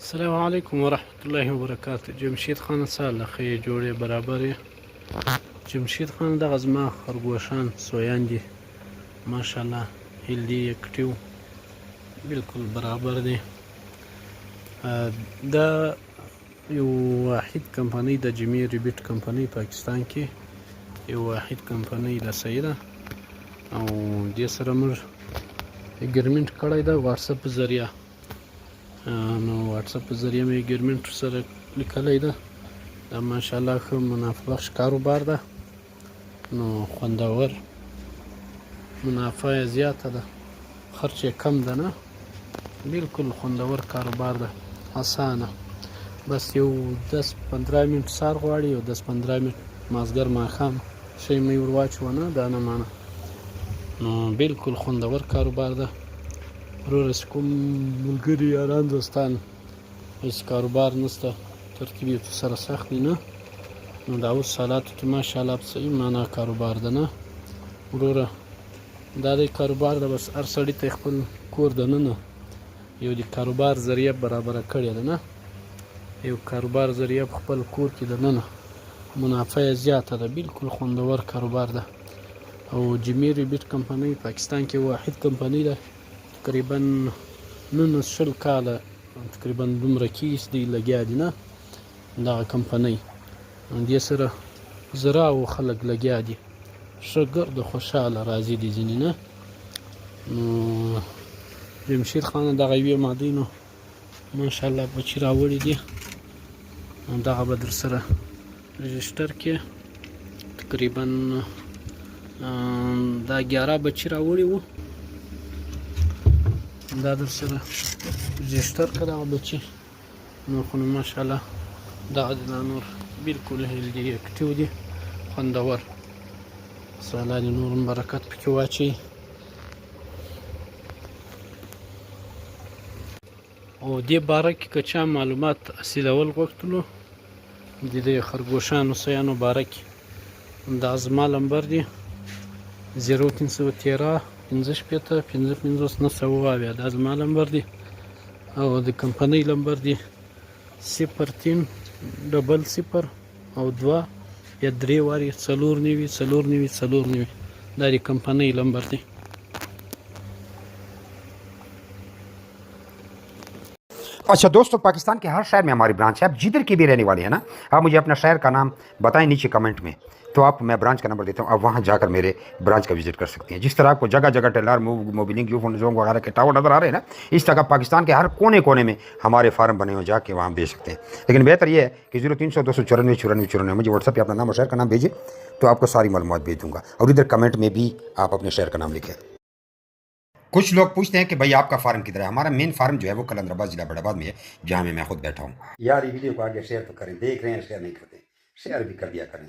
السلام علیکم ورحمت الله وبرکاته. جمشید خان ساله خې جوړې برابرې. جمشید خان دغه زما خرګوشان سویان دي، ماشاءالله هیلدي اکټیو بالکل برابر دي. دا یو واحد کمپنۍ د جمی ریبیټ کمپنۍ پاکستان کې یو واحد کمپنۍ رسۍ ده او دې سره موږ اګریمنټ کړی ده واتساپ په ذریعه. نو واتساپ په ذریعه مې اګریمنټ سره لیکلی ده. دا ماشاءالله ښه منافع بخش کاروبار ده، نو خوندور، منافع یې زیاته ده، خرچ یې کم ده، نه بالکل خوندور کاروبار ده، اسانه. بس یو 10-15 منټ سار غواړي، یو 10-15 منټ مازدیګر ماښام شی مې ور واچوه نه دانه مانه، نو بالکل خوندور کاروبار ده. وروره چې کوم ملګري یاران دوستان هېڅ کاروبار نشته، ترتیب یې سره سخت دی نه، نو د اوس حالاتو کې ماشاءالله په صحیح معنا کاروبار ده. نه وروره دا دی کاروبار ده، بس هر سړي ته خپل کور دننه یو د کاروبار ذریعه برابره کړې ده. نه یو کاروبار ذریعه په خپل کور کې دننه منافع یې زیاته ده، بالکل خوندور کاروبار ده. او جمی ریبیټ کمپنۍ پاکستان کې واحد کمپنۍ ده، تقریبا 19 کاله تقریبا دومره کیس دی لګیا دي نه دغه کمپنۍ. دې سره زراو خلک لګیا دي، ښه ګرد خوشحاله راضي دي ځینې نه. نو جمشید خان دغه یوې مادې نو ماشاءالله بچي راوړي دي، دغه به در سره رجسټر کې تقریبا دا 11 بچي راوړي وو، دا در سره رجسټر که دغه بچي نو خو نو ماشاءالله دغه د نور بالکل هیلدي اکټیو دي، خوندور. الله دې نور برکت پکې واچوي. او دې باره کې که چا معلومات حاصلول غوښتلو د دې خرګوشانو سیانو باره کې، دا زما نمبر دی 0313 55 55 900، دا زما نمبر دی. او د کمپنۍ نمبر دی 0300 او 2 یا 3 وارې 490 دا د کمپنۍ نمبر دی. अच्छा दोस्तों, पाकिस्तान के हर शहर में हमारी ब्रांच है। आप जिधर के भी रहने वाले हैं ना, आप मुझे अपना शहर का नाम बताएं नीचे कमेंट में, तो आप मैं ब्रांच का नंबर देता हूं, आप वहां जाकर मेरे ब्रांच का विजिट कर सकते हैं। जिस तरह आपको जगह जगह टेलर मोबिलिंग यूफोन जोन वगैरह के टावर नजर आ रहे हैं ना, इस तरह पाकिस्तान के हर कोने कोने में हमारे फार्म बने हुए, जाके वहाँ बेच सकते हैं। लेकिन बेहतर यह है कि 0300 294 94 मुझे व्हाट्सएप पर अपना नाम और शहर का नाम भेजें, तो आपको सारी मालूमात भेज दूंगा। और इधर कमेंट में भी आप अपने शहर का नाम लिखें। कुछ लोग पूछते हैं कि भाई आपका फार्म किधर है। हमारा मेन फार्म जो है वो कलंदराबाद जिला बड़ाबाद में है, जहाँ मैं खुद बैठा हूँ। यार ये वीडियो को आगे शेयर तो करें, देख रहे हैं शेयर नहीं करते, शेयर भी कर दिया करें।